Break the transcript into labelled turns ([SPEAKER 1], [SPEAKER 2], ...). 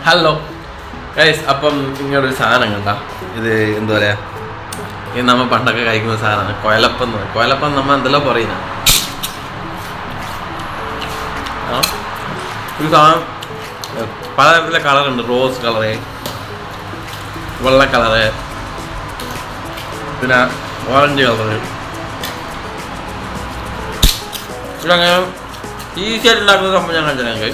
[SPEAKER 1] Hello guys, അപ്പം ഇങ്ങനൊരു സാധനം കണ്ട. ഇത് എന്താ പറയുക, ഇത് നമ്മൾ പണ്ടൊക്കെ കഴിക്കുന്ന സാധനമാണ് കൊയലപ്പം എന്ന് പറയും. കൊയലപ്പം നമ്മൾ എന്തെല്ലാം പറയുന്ന ഈ സാധനം പലതരത്തിലെ കളറുണ്ട്. റോസ് കളറ്, വെള്ള കളറ്, പിന്നെ ഓറഞ്ച് കളറ്. ഇതങ്ങനെ ഈസി ആയിട്ട് ഉണ്ടാക്കുന്ന സംഭവം ഞാൻ കണ്ടില്ല.